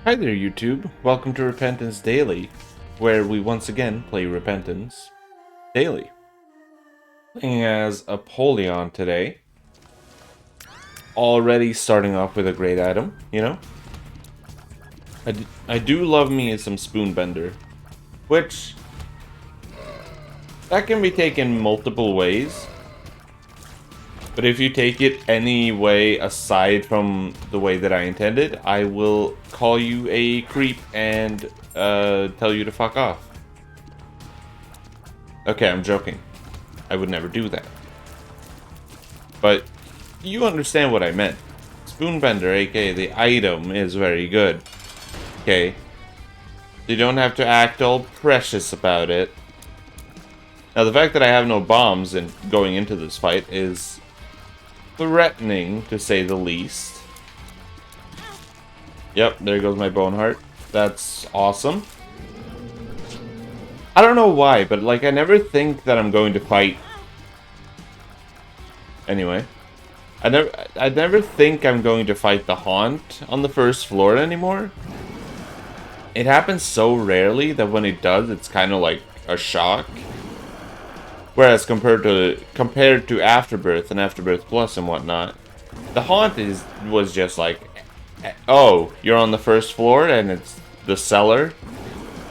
Hi there, YouTube. Welcome to Repentance Daily, where we once again play Repentance Daily. Playing as Apollyon today. Already starting off with a great item, you know? I do love me some Spoonbender, which that can be taken multiple ways. But if you take it any way aside from the way that I intended, I will call you a creep and tell you to fuck off. Okay, I'm joking. I would never do that. But you understand what I meant. Spoonbender, aka the item, is very good. Okay? You don't have to act all precious about it. Now, the fact that I have no bombs in going into this fight is threatening, to say the least. Yep, there goes my bone heart. That's awesome. I don't know why, but like I never think that I'm going to fight. Anyway, I never think I'm going to fight the Haunt on the first floor anymore. It happens so rarely that when it does, it's kind of like a shock. Whereas compared to Afterbirth and Afterbirth Plus and whatnot, the Haunt was just like, oh, you're on the first floor and it's the cellar?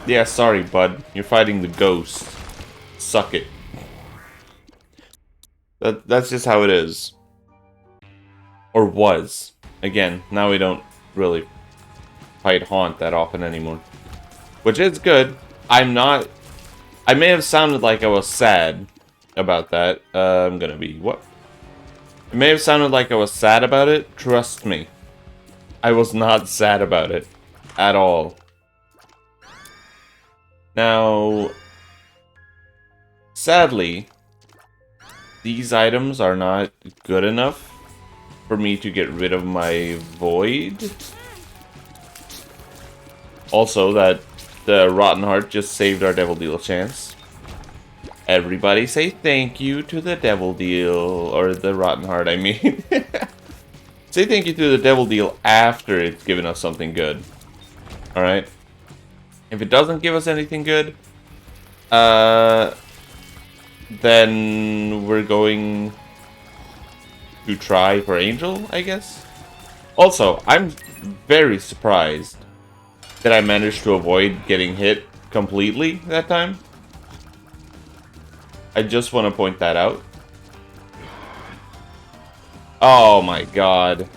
Yeah, sorry, bud. You're fighting the ghost. Suck it. That's just how it is. Or was. Again, now we don't really fight Haunt that often anymore. Which is good. I may have sounded like I was sad about that. I'm gonna be... what? It may have sounded like I was sad about it. Trust me. I was not sad about it. At all. Now... sadly, these items are not good enough for me to get rid of my Void. Also, that the Rotten Heart just saved our Devil Deal chance. Everybody say thank you to the Devil Deal, or the Rotten Heart, I mean. Say thank you to the Devil Deal after it's given us something good. Alright? If it doesn't give us anything good, then we're going to try for Angel, I guess? Also, I'm very surprised that I managed to avoid getting hit completely that time. I just want to point that out. Oh my god.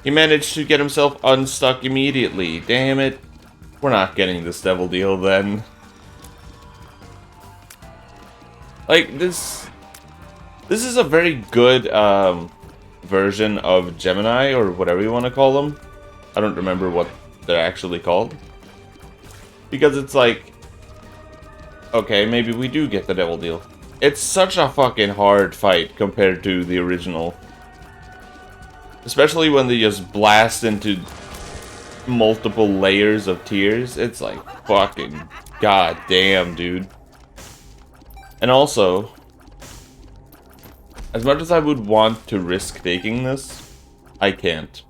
He managed to get himself unstuck immediately. Damn it. We're not getting this Devil Deal then. Like, this is a very good version of Gemini, or whatever you want to call them. I don't remember what they're actually called. Because it's like, okay, maybe we do get the Devil Deal. It's such a fucking hard fight compared to the original. Especially when they just blast into multiple layers of tears. It's like, fucking goddamn, dude. And also, as much as I would want to risk taking this, I can't.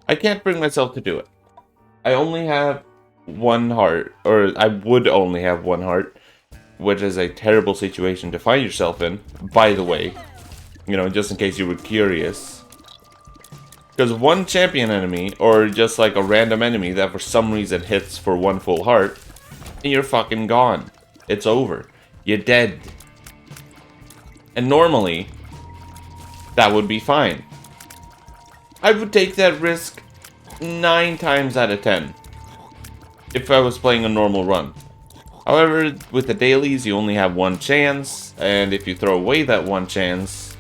I can't bring myself to do it. I only have one heart, or I would only have one heart, which is a terrible situation to find yourself in, by the way. You know, just in case you were curious. Because one champion enemy, or just like a random enemy that for some reason hits for one full heart, and you're fucking gone. It's over. You're dead. And normally, that would be fine. I would take that risk 9 times out of 10 if I was playing a normal run. However, with the dailies, you only have one chance, and if you throw away that one chance,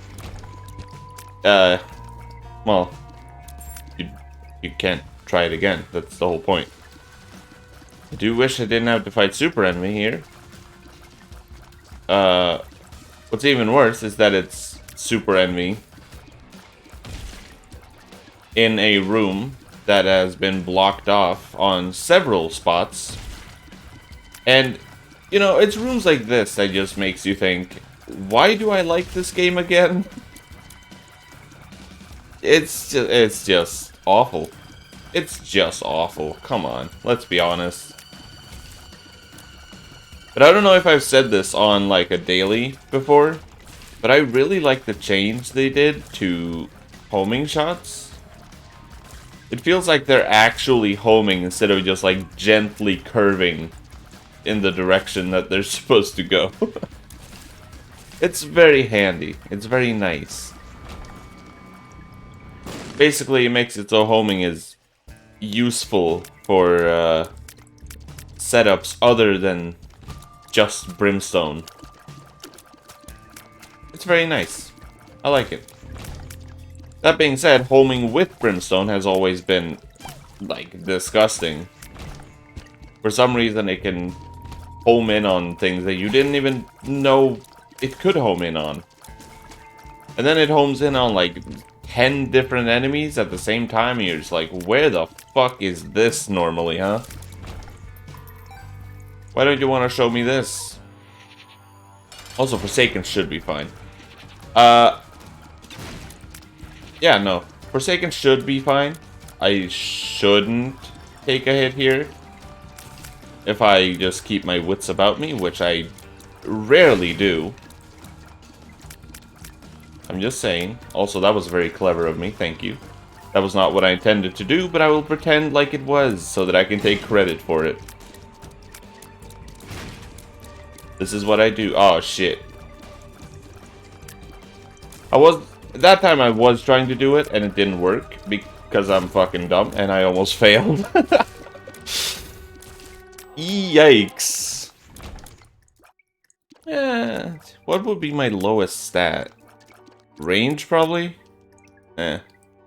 well, you can't try it again. That's the whole point. I do wish I didn't have to fight Super Enemy here. What's even worse is that it's Super Enemy in a room that has been blocked off on several spots. And, you know, it's rooms like this that just makes you think, why do I like this game again? It's just awful. It's just awful. Come on, let's be honest. But I don't know if I've said this on like a daily before, but I really like the change they did to homing shots. It feels like they're actually homing instead of just like gently curving in the direction that they're supposed to go. It's very handy. It's very nice. Basically, it makes it so homing is useful for setups other than just Brimstone. It's very nice. I like it. That being said, homing with Brimstone has always been, like, disgusting. For some reason, it can home in on things that you didn't even know it could home in on. And then it homes in on, like, 10 different enemies at the same time, and you're just like, where the fuck is this normally, huh? Why don't you want to show me this? Also, Forsaken should be fine. Yeah, no. Forsaken should be fine. I shouldn't take a hit here. If I just keep my wits about me, which I rarely do. I'm just saying. Also, that was very clever of me, thank you. That was not what I intended to do, but I will pretend like it was, so that I can take credit for it. This is what I do. Oh, shit. That time I was trying to do it, and it didn't work, because I'm fucking dumb, and I almost failed. Yikes. Yeah, what would be my lowest stat? Range, probably?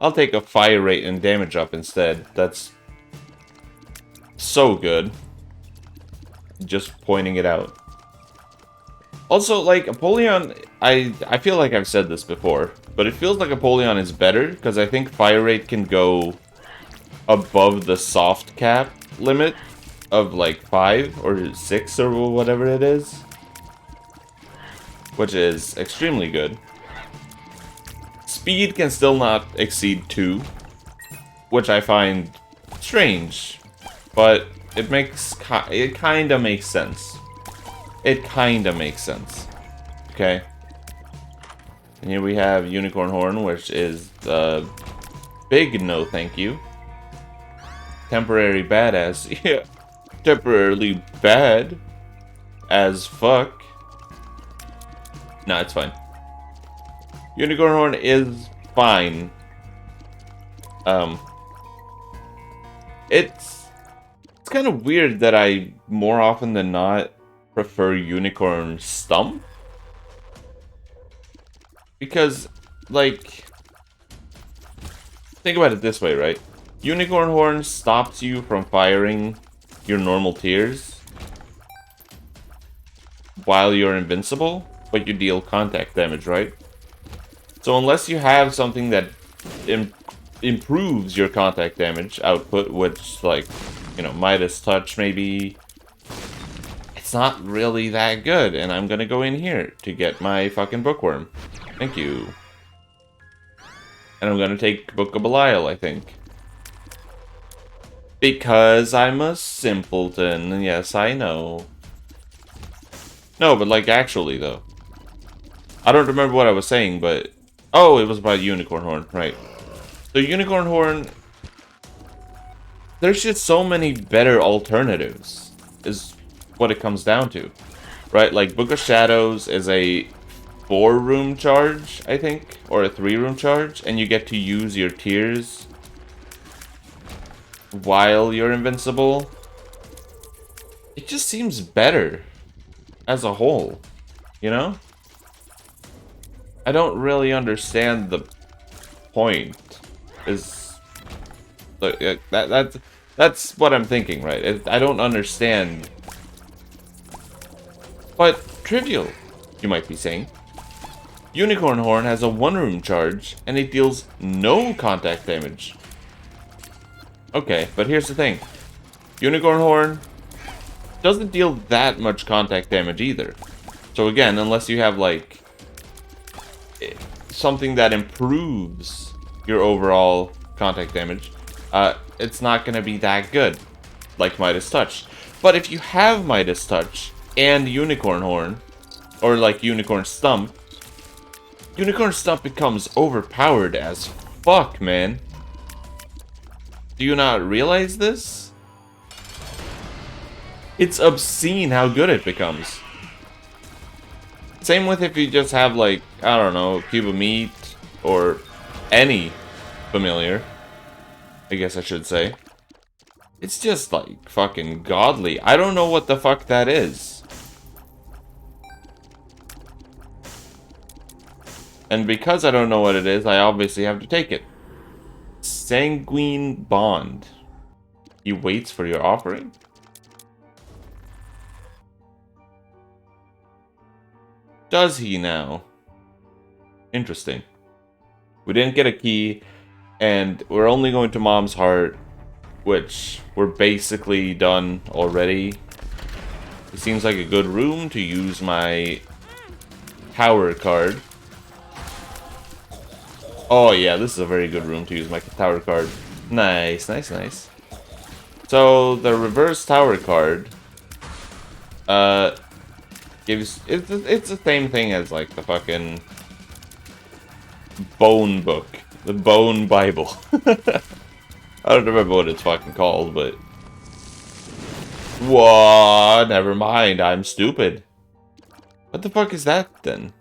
I'll take a fire rate and damage up instead. That's so good. Just pointing it out. Also, like, Apollyon, I feel like I've said this before, but it feels like Apollyon is better, because I think fire rate can go above the soft cap limit of, like, 5 or 6 or whatever it is. Which is extremely good. Speed can still not exceed 2, which I find strange, but it kinda makes sense. It kinda makes sense. Okay. And here we have Unicorn Horn, which is big no thank you. Temporary badass. Yeah. Temporarily bad as fuck. No, it's fine. Unicorn Horn is fine. It's kind of weird that I, more often than not, prefer Unicorn Stump. Because, like, think about it this way, right? Unicorn Horn stops you from firing your normal tiers while you're invincible, but you deal contact damage, right? So unless you have something that improves your contact damage output, which, like, you know, Midas Touch maybe, it's not really that good. And I'm gonna go in here to get my fucking Bookworm. Thank you. And I'm gonna take Book of Belial, I think. Because I'm a simpleton. Yes, I know. No, but, like, actually, though. I don't remember what I was saying, but... Oh, it was about Unicorn Horn, right. So Unicorn Horn... There's just so many better alternatives, is what it comes down to. Right, like, Book of Shadows is a 4-room charge, I think, or a 3-room charge, and you get to use your tiers while you're invincible. It just seems better as a whole, you know? I don't really understand the point. Is like that's what I'm thinking, right? I don't understand. But trivial, you might be saying. Unicorn Horn has a 1-room charge, and it deals no contact damage. Okay, but here's the thing. Unicorn Horn doesn't deal that much contact damage either. So again, unless you have, like, something that improves your overall contact damage, it's not going to be that good, like Midas Touch. But if you have Midas Touch and Unicorn Horn, or like Unicorn Stump becomes overpowered as fuck, man. Do you not realize this? It's obscene how good it becomes. Same with if you just have, like, I don't know, Cube of Meat, or any familiar, I guess I should say. It's just, like, fucking godly. I don't know what the fuck that is. And because I don't know what it is, I obviously have to take it. Sanguine Bond. He waits for your offering? Does he now? Interesting. We didn't get a key, and we're only going to Mom's Heart, which we're basically done already. It seems like a good room to use my tower card. Oh yeah, this is a very good room to use my tower card. Nice, nice, nice. So the reverse tower card gives it's the same thing as like the fucking Bone Book, the Bone Bible. I don't remember what it's fucking called, but what? Never mind, I'm stupid. What the fuck is that then?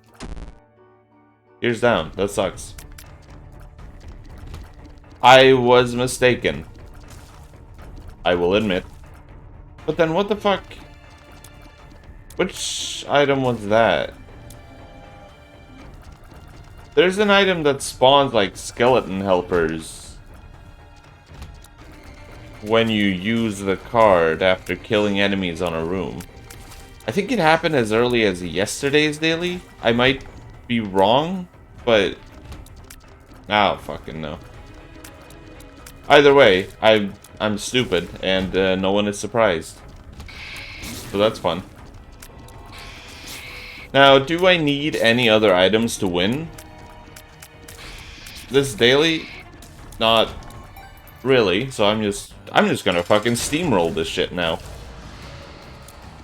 Ears down. That sucks. I was mistaken. I will admit. But then what the fuck? Which item was that? There's an item that spawns like skeleton helpers when you use the card after killing enemies on a room. I think it happened as early as yesterday's daily. I might be wrong, but I don't fucking know. Either way, I'm stupid, and no one is surprised. So that's fun. Now, do I need any other items to win this daily? Not really. So I'm just gonna fucking steamroll this shit now.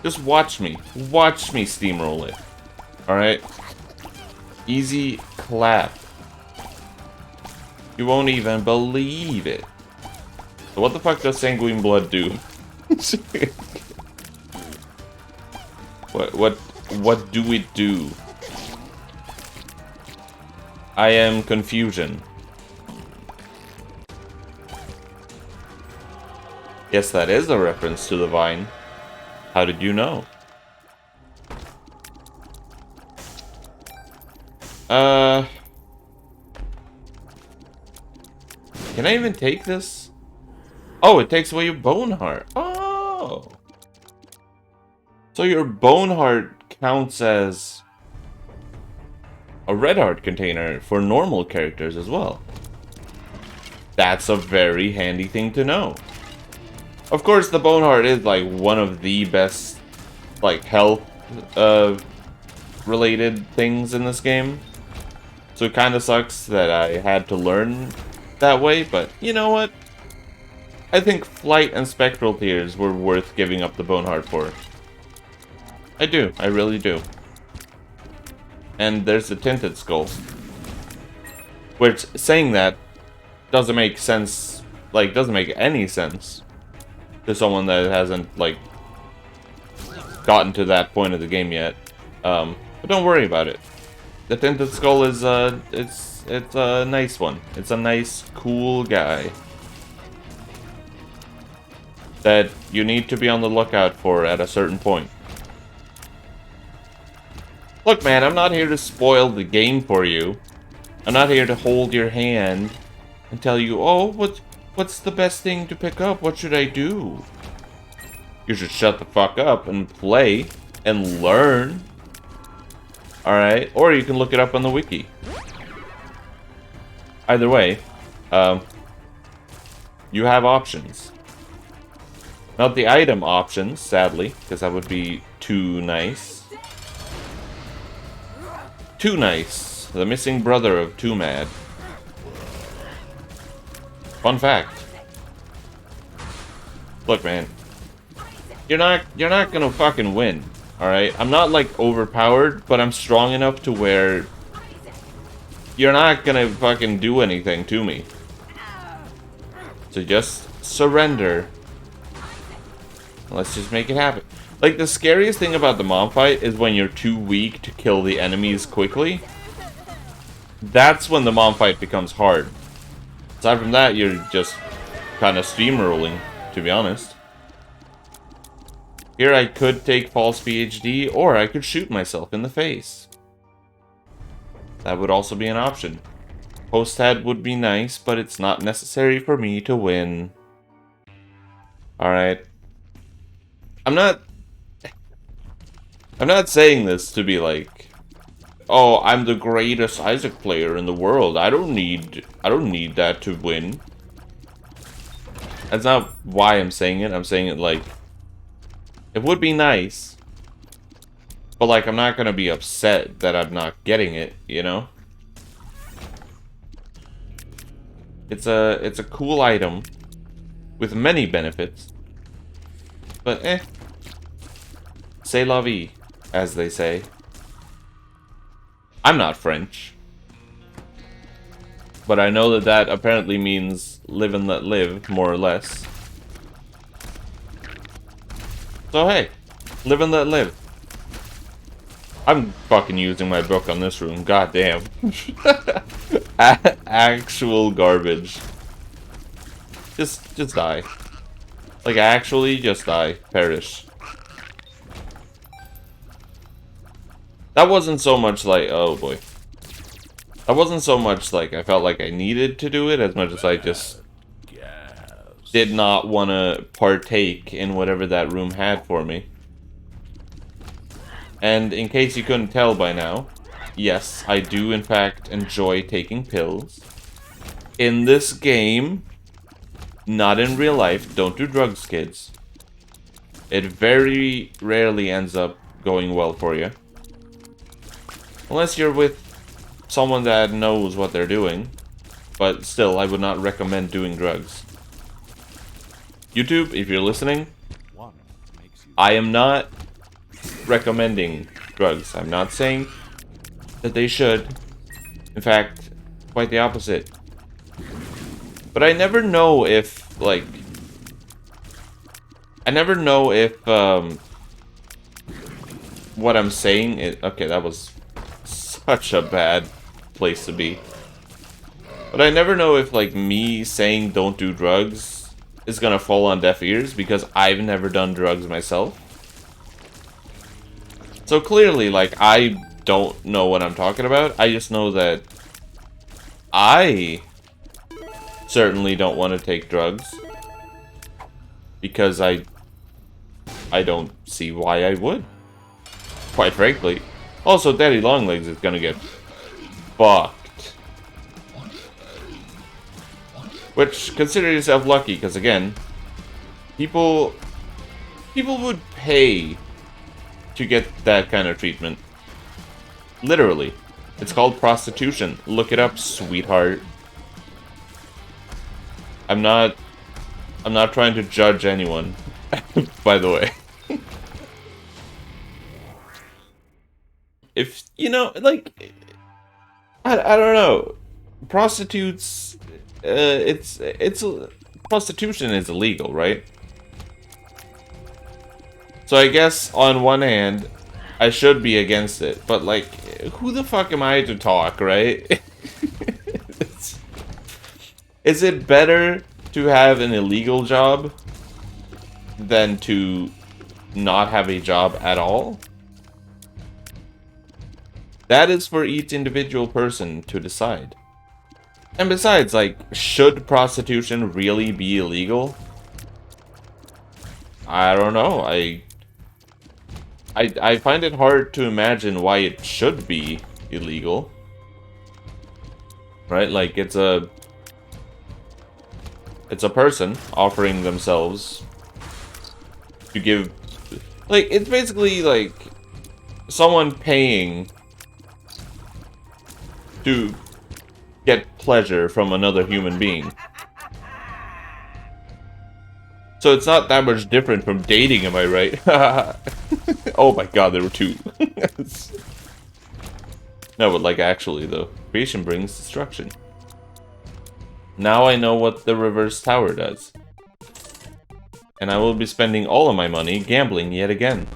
Just watch me steamroll it. All right. Easy clap. You won't even believe it. So what the fuck does Sanguine Blood do? What do it do? I am confusion. Yes, that is a reference to the vine. How did you know? Can I even take this? Oh, it takes away your bone heart. Oh. So your bone heart counts as a red heart container for normal characters as well. That's a very handy thing to know. Of course, the bone heart is like one of the best like health related things in this game. So it kind of sucks that I had to learn that way, but you know what? I think Flight and Spectral Tears were worth giving up the bone heart for. I do, I really do. And there's the Tinted Skull. Which, saying that, doesn't make sense, like, doesn't make any sense to someone that hasn't, like, gotten to that point of the game yet. But don't worry about it. The Tinted Skull is, it's a nice one. It's a nice, cool guy that you need to be on the lookout for at a certain point. Look, man, I'm not here to spoil the game for you. I'm not here to hold your hand and tell you, oh, what's the best thing to pick up? What should I do? You should shut the fuck up and play and learn. Alright? Or you can look it up on the wiki. Either way, you have options. Not the item options, sadly, because that would be too nice. Too Nice, the missing brother of Too Mad. Fun fact. Look, man. You're not gonna fucking win. Alright? I'm not like overpowered, but I'm strong enough to where you're not gonna fucking do anything to me. So just surrender. Let's just make it happen. Like, the scariest thing about the mom fight is when you're too weak to kill the enemies quickly. That's when the mom fight becomes hard. Aside from that, you're just kind of steamrolling, to be honest. Here I could take false PhD, or I could shoot myself in the face. That would also be an option. Post-head would be nice, but it's not necessary for me to win. Alright. I'm not saying this to be like, oh, I'm the greatest Isaac player in the world. I don't need that to win. That's not why I'm saying it. I'm saying it like, it would be nice. But like, I'm not gonna be upset that I'm not getting it, you know? It's a cool item with many benefits. But c'est la vie, as they say. I'm not French. But I know that that apparently means live and let live, more or less. So hey, live and let live. I'm fucking using my book on this room, goddamn. Actual garbage. Just die. Like, actually, just die. Perish. That wasn't so much like, oh boy. That wasn't so much like I felt like I needed to do it, as much as I just did not want to partake in whatever that room had for me. And in case you couldn't tell by now, yes, I do in fact enjoy taking pills. In this game, not in real life, don't do drugs, kids. It very rarely ends up going well for you. Unless you're with someone that knows what they're doing. But still, I would not recommend doing drugs. YouTube, if you're listening, I am not recommending drugs. I'm not saying that they should. In fact, quite the opposite. But I never know if, like... I never know if, what I'm saying is... Okay, that was such a bad place to be. But I never know if, like, me saying don't do drugs is gonna fall on deaf ears, because I've never done drugs myself. So clearly, like, I don't know what I'm talking about. I just know that I certainly don't want to take drugs. Because I don't see why I would. Quite frankly. Also, Daddy Longlegs is gonna get fucked. Which, consider yourself lucky, because again, people would pay to get that kind of treatment. Literally. It's called prostitution. Look it up, sweetheart. I'm not trying to judge anyone, by the way. If, you know, like, I don't know. Prostitutes, prostitution is illegal, right? So I guess, on one hand, I should be against it, but, like, who the fuck am I to talk, right? Is it better to have an illegal job than to not have a job at all? That is for each individual person to decide. And besides, like, should prostitution really be illegal? I don't know. I find it hard to imagine why it should be illegal. Right? Like, it's a person offering themselves to give... Like, it's basically, like, someone paying to get pleasure from another human being. So it's not that much different from dating, am I right? Oh my god, there were two. No, but like actually though, creation brings destruction. Now I know what the reverse tower does. And I will be spending all of my money gambling yet again.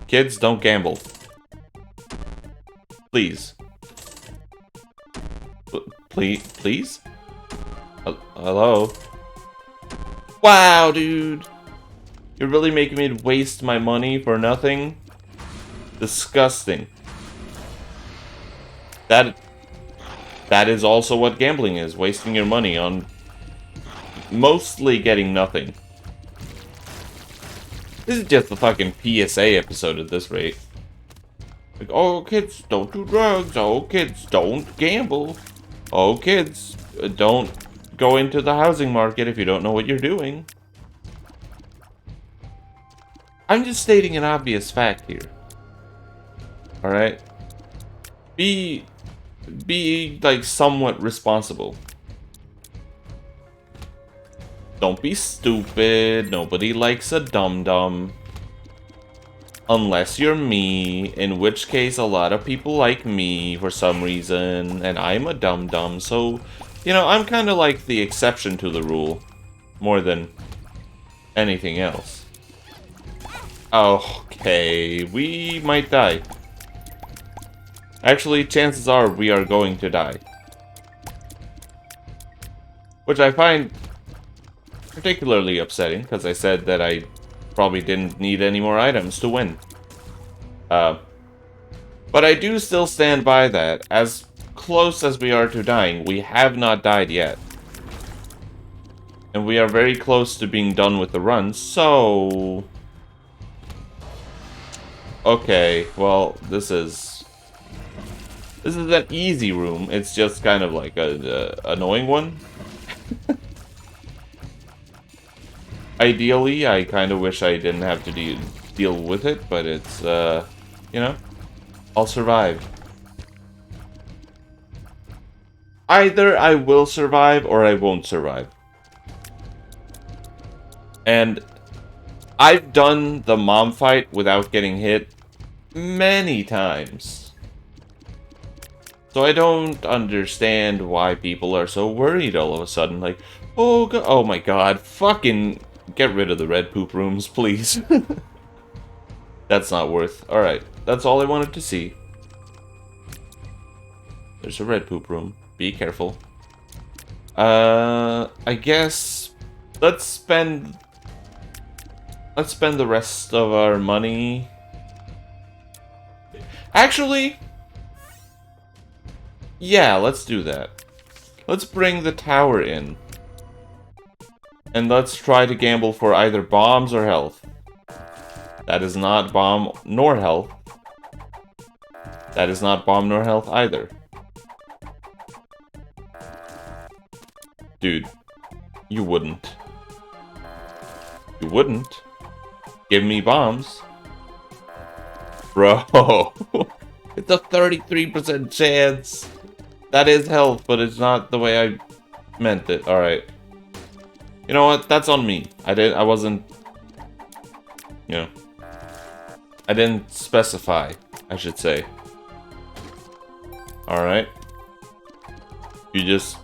Kids, don't gamble. Please. Please? Hello? Wow, dude! You're really making me waste my money for nothing? Disgusting. That is also what gambling is, wasting your money on mostly getting nothing. This is just a fucking PSA episode at this rate. Like, oh kids, don't do drugs. Oh kids, don't gamble. Oh kids, don't go into the housing market if you don't know what you're doing. I'm just stating an obvious fact here. Alright? Be like somewhat responsible. Don't be stupid. Nobody likes a dum-dum. Unless you're me, in which case a lot of people like me for some reason, and I'm a dum-dum, so, you know, I'm kind of like the exception to the rule, more than anything else. Okay, we might die. Actually, chances are we are going to die. Which I find particularly upsetting, because I said that I probably didn't need any more items to win. But I do still stand by that. As close as we are to dying, we have not died yet. And we are very close to being done with the run, so... Okay, well, this is an easy room. It's just kind of like a annoying one. Ideally, I kind of wish I didn't have to deal with it, but it's, you know, I'll survive. Either I will survive or I won't survive. And I've done the mom fight without getting hit many times. So I don't understand why people are so worried all of a sudden. Like, oh, oh my god, fucking get rid of the red poop rooms, please. That's not worth. Alright, that's all I wanted to see. There's a red poop room. Be careful. I guess let's spend the rest of our money. Actually, yeah, let's do that. Let's bring the tower in. And let's try to gamble for either bombs or health. That is not bomb nor health. That is not bomb nor health either. Dude, you wouldn't. You wouldn't. Give me bombs. Bro, it's a 33% chance. That is health, but it's not the way I meant it. Alright. You know what? That's on me. I wasn't, you know, I didn't specify, I should say. Alright. You just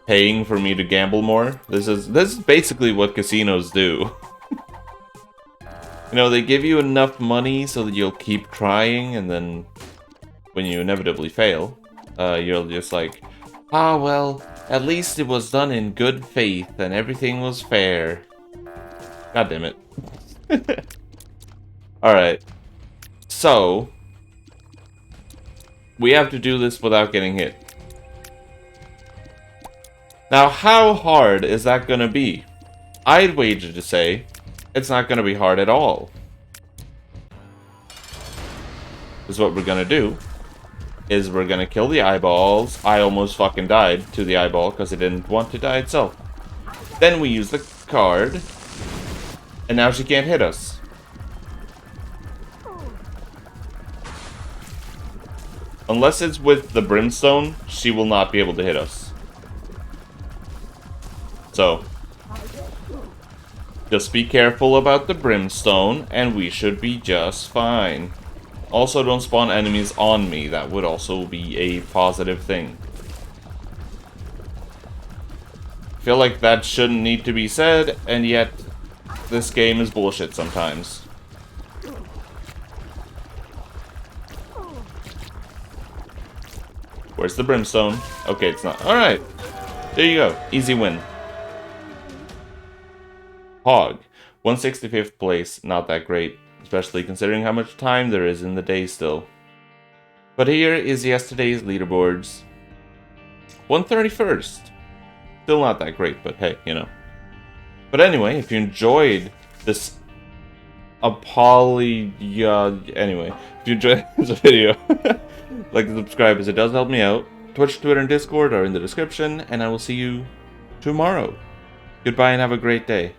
paying for me to gamble more? This is basically what casinos do. You know, they give you enough money so that you'll keep trying, and then when you inevitably fail, you're just like, ah, well, at least it was done in good faith and everything was fair. God damn it. Alright. So, we have to do this without getting hit. Now, how hard is that gonna be? I'd wager to say it's not gonna be hard at all. Because what we're gonna do is we're gonna kill the eyeballs. I almost fucking died to the eyeball because it didn't want to die itself. Then we use the card, and now she can't hit us. Unless it's with the brimstone, she will not be able to hit us. So, Just be careful about the brimstone, and we should be just fine. Also, don't spawn enemies on me. That would also be a positive thing. I feel like that shouldn't need to be said, and yet this game is bullshit sometimes. Where's the brimstone? Okay, it's not. Alright. There you go. Easy win. Hog. 165th place. Not that great. Especially considering how much time there is in the day still. But here is yesterday's leaderboards. 131st. Still not that great, but hey, you know. But anyway, if you enjoyed this anyway, if you enjoyed this video, like and subscribe as it does help me out. Twitch, Twitter, and Discord are in the description, and I will see you tomorrow. Goodbye and have a great day.